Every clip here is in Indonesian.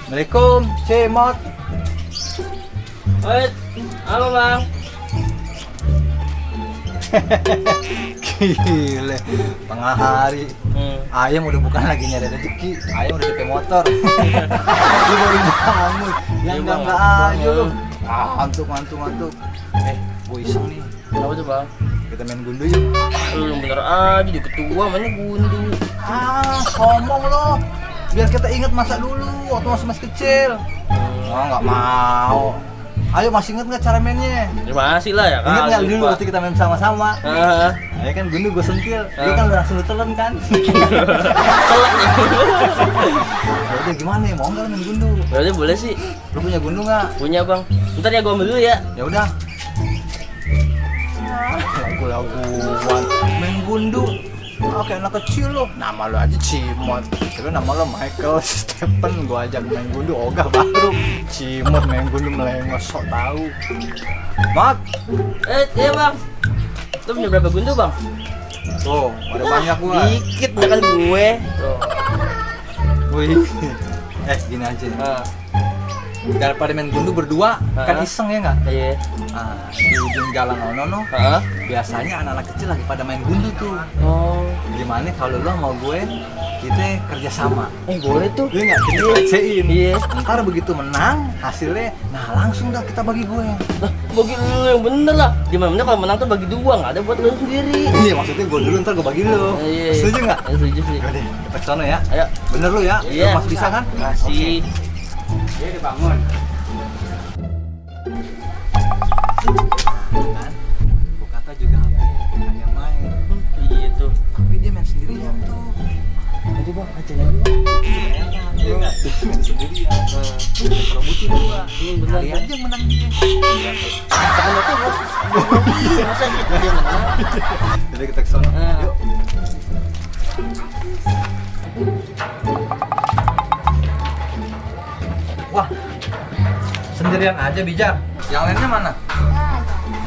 Assalamualaikum, Cemot. Halo bang. Gile, tengah hari ayam udah bukan lagi nyari rezeki, ayam udah DP motor. Lu baru bangun, enggak aja lu. Ngantuk. Gue iseng nih. Kenapa tuh bang? Kita main gundu yuk. Lu bener aja di ketua mainnya gundu. Ngomong lo. Biar kita ingat masa dulu waktu masih kecil. Oh, nggak mau. Ayo, masih inget nggak cara mainnya? Ya masih lah ya kan. Ingat nggak dulu waktu kita main sama-sama? Ya kan gundu gue sentil, dia kan langsung telan kan. Telak nih. Udah gimana ya, mau nggak main gundu? Ya udah boleh sih. Lu punya gundu nggak? Punya bang. Ntar ya gua ambil dulu ya. Ya udah. Lagu-laguan main gundu. Kayak anak kecil lo. Nama lo aja Cimot. Terus nama lo Michael Stephen. Gua ajak main gundu ogah baru. Cimot main gundu melengos, sok tahu. Mat. Iya bang. Lu punya berapa gundu bang? Tuh, ada banyak gua. Dikit kan gue. Tuh. Wih. Gini aja. Daripada main gundu berdua, kan iseng ya nggak? Iya. Di ujung jalan Onono, biasanya anak-anak kecil lagi pada main gundu tuh. Oh. Gimana kalau lo mau gue, kita kerja sama? Boleh tuh. Iya nggak? Kita kecein. Iya. Ntar begitu menang, hasilnya, nah langsung dah kita bagi gue. Lah, bagi lu yang bener lah. Gimana kalau menang tuh bagi dua, nggak ada buat lu sendiri. Iya, maksudnya gue dulu, ntar gue bagi lo. Iya. Setuju nggak? Setuju sih. Udah deh, kita kesana ya. Ayo. Bener lo ya? Iya. Lo masih bisa kan? Masih. Dia dibangun. Kan? Gue kata juga apa? Hanya main. Gitu. Tapi dia main sendirian tuh. Aduh bang, aja lagi bang. Enak, dia nggak main sendirian. Kalau bucin gua, bener. kali aja yang menang dia. Jangan itu bos. Masa dia menang? Jadi kita kesana. Yuk. Wah, sendirian aja bijak. Yang lainnya mana?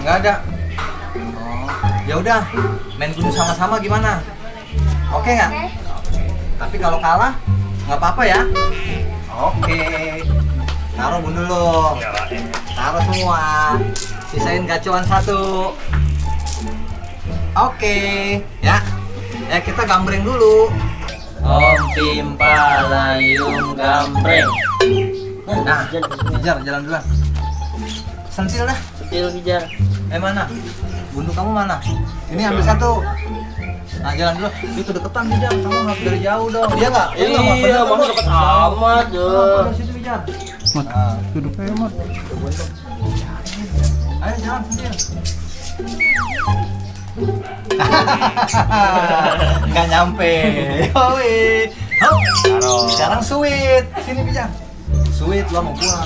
Nggak ada. Oh, ya udah. Main gundu sama-sama gimana? Oke nggak? Tapi kalau kalah nggak apa-apa ya. Oke. Taruh gundu lo. Taruh semua. Sisain gacuan satu. Oke. Ya. Ya kita gambreng dulu. Om Pimpalayung Gambreng. Nah, Bijar jalan duluan. Sentil dah. Setil Bijar. Mana? Gundu kamu mana? Ini ambil satu. Nah, jalan dulu. Itu deketan Bijar, kamu harus dari jauh dong. Iya nggak? Iya, kamu deket amat tuh. Dari situ Bijar. Nah, duduk aja Mat. Ayo jalan sentil. Nggak nyampe. Yoi. Hop. Sekarang sweet. Sini Bijar. Sweet lo mau gua.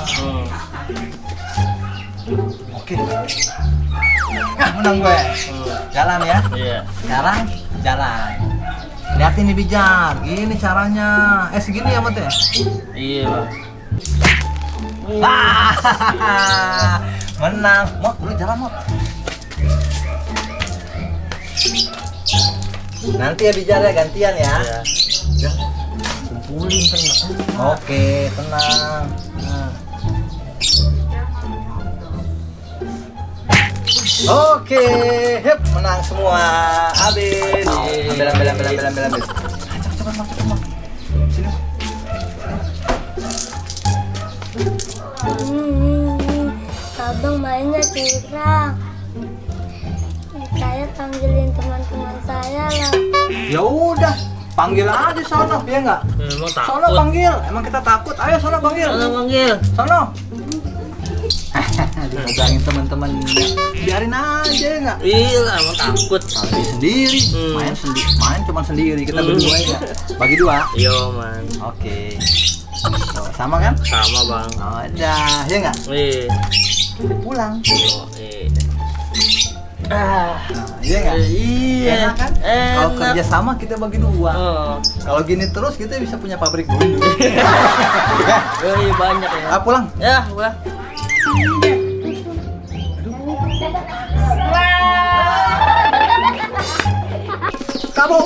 Oke. Nah, menang gue. Jalan ya. Iya. Sekarang jalan. Lihatin nih Bijar. Gini caranya. Segini ya Mot ya? Iya bang. Menang. Mot, lu jalan Mot. Nanti ya Bijar ya, gantian ya. Iya. Kumpulin tenang. Oke, tenang. Nah. Oke, hep, menang semua. Habis. Ambil. Cepat, Mak. Sini. Abang mainnya curang. Saya panggilin teman-teman saya lah. Ya udah, panggil aja sono, ya enggak? Emang Sono takut. panggil. Emang kita takut. Ayo sono panggil. Sono panggil. Sono. Digagangin teman-temannya. Biarin aja ya enggak? Iya lah, emang takut. Tapi sendiri, main cuma sendiri, kita berdua ya. Bagi dua. Iya man. Oke. Tuh, sama kan? Sama bang. Oh, udah, ya enggak? Iya. Pulang. Iya. Iya enggak? Iya. Enak kan? Kalau kerja sama kita bagi dua. Kalau gini terus kita bisa punya pabrik gundu. Ya, Iya banyak ya. pulang. Ya, udah. Kamu.